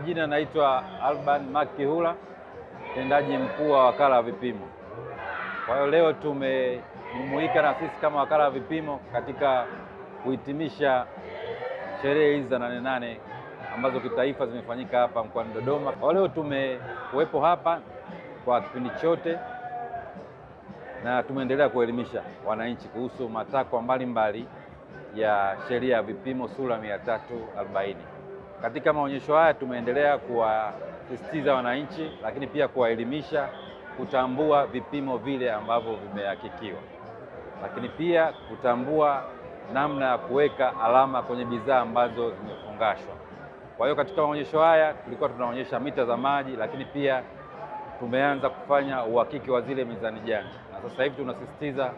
majina naitwa Alban Makihula, mtendaji mkuu wa wakala wa vipimo. Kwa hiyo leo tumejumuika na sisi kama wakala wa vipimo katika kuhitimisha sherehe hizi za 8/8 ambazo kitaifa zimefanyika hapa mkoani Dodoma. Kwa leo tumekuwepo hapa kwa kipindi chote na tumeendelea kuelimisha wananchi kuhusu matakwa mbalimbali ya sheria ya vipimo sura 340. Katika maonyesho haya tumeendelea kuwasisitiza wananchi, lakini pia kuwaelimisha kutambua vipimo vile ambavyo vimehakikiwa, lakini pia kutambua namna ya kuweka alama kwenye bidhaa ambazo zimefungashwa. Kwa hiyo katika maonyesho haya tulikuwa tunaonyesha mita za maji, lakini pia tumeanza kufanya uhakiki wa zile mizani janja, na sasa hivi tunasisitiza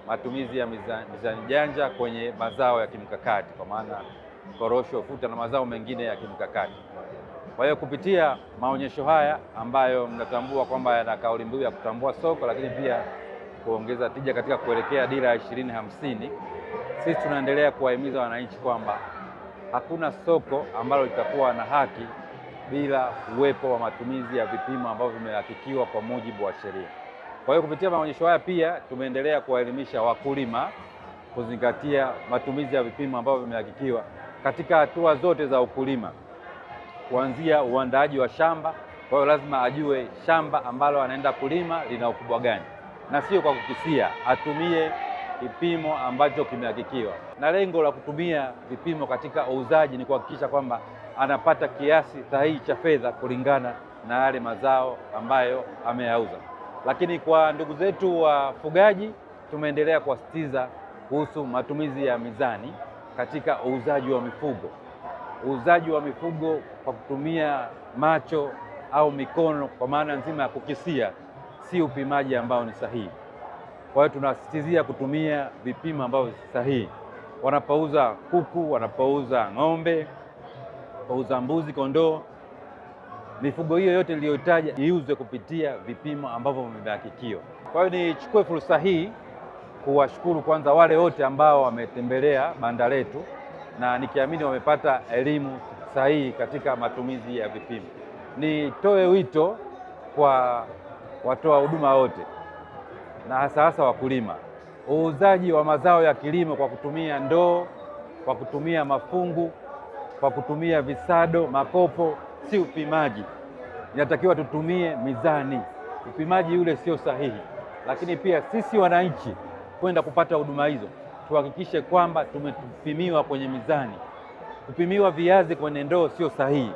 matumizi ya mizani janja kwenye mazao ya kimkakati, kwa maana korosho, ufuta na mazao mengine ya kimkakati. Kwa hiyo kupitia maonyesho haya ambayo mnatambua kwamba yana kauli mbiu ya kutambua soko, lakini pia kuongeza tija katika kuelekea dira ya 2050, sisi tunaendelea kuwahimiza wananchi kwamba hakuna soko ambalo litakuwa na haki bila uwepo wa matumizi ya vipimo ambavyo vimehakikiwa kwa mujibu wa sheria. Kwa hiyo kupitia maonyesho haya pia tumeendelea kuwaelimisha wakulima kuzingatia matumizi ya vipimo ambavyo vimehakikiwa katika hatua zote za ukulima, kuanzia uandaaji wa shamba. Kwa hiyo lazima ajue shamba ambalo anaenda kulima lina ukubwa gani, na sio kwa kukisia, atumie kipimo ambacho kimehakikiwa. Na lengo la kutumia vipimo katika uuzaji ni kuhakikisha kwamba anapata kiasi sahihi cha fedha kulingana na yale mazao ambayo ameyauza. Lakini kwa ndugu zetu wafugaji tumeendelea kuwasisitiza kuhusu matumizi ya mizani katika uuzaji wa mifugo. Uuzaji wa mifugo kwa kutumia macho au mikono kwa maana nzima ya kukisia si upimaji ambao ni sahihi. Kwa hiyo tunasisitizia kutumia vipimo ambavyo sahihi. Wanapouza kuku, wanapouza ng'ombe, wanapouza mbuzi, kondoo, mifugo hiyo yote niliyotaja iuzwe kupitia vipimo ambavyo vimehakikiwa. Kwa hiyo nichukue fursa hii kuwashukuru kwanza wale wote ambao wametembelea banda letu, na nikiamini wamepata elimu sahihi katika matumizi ya vipimo. Nitoe wito kwa watoa huduma wote na hasa wakulima. Uuzaji wa mazao ya kilimo kwa kutumia ndoo, kwa kutumia mafungu, kwa kutumia visado, makopo si upimaji. Inatakiwa tutumie mizani. Upimaji ule sio sahihi. Lakini pia sisi wananchi kwenda kupata huduma hizo tuhakikishe kwamba tumetupimiwa kwenye mizani. Kupimiwa viazi kwenye ndoo sio sahihi.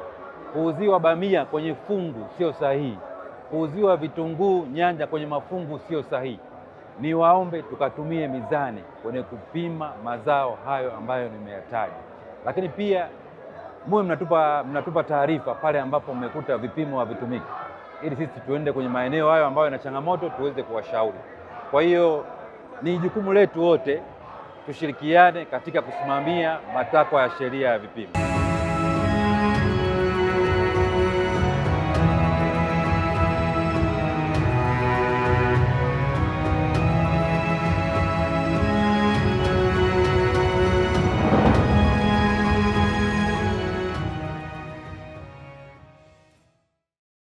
Kuuziwa bamia kwenye fungu sio sahihi. Kuuziwa vitunguu, nyanya kwenye mafungu sio sahihi. Ni waombe tukatumie mizani kwenye kupima mazao hayo ambayo nimeyataja. Lakini pia muwe mnatupa taarifa pale ambapo mmekuta vipimo havitumiki, ili sisi tuende kwenye maeneo hayo ambayo yana changamoto tuweze kuwashauri. Kwa hiyo ni jukumu letu wote tushirikiane katika kusimamia matakwa ya sheria ya vipimo.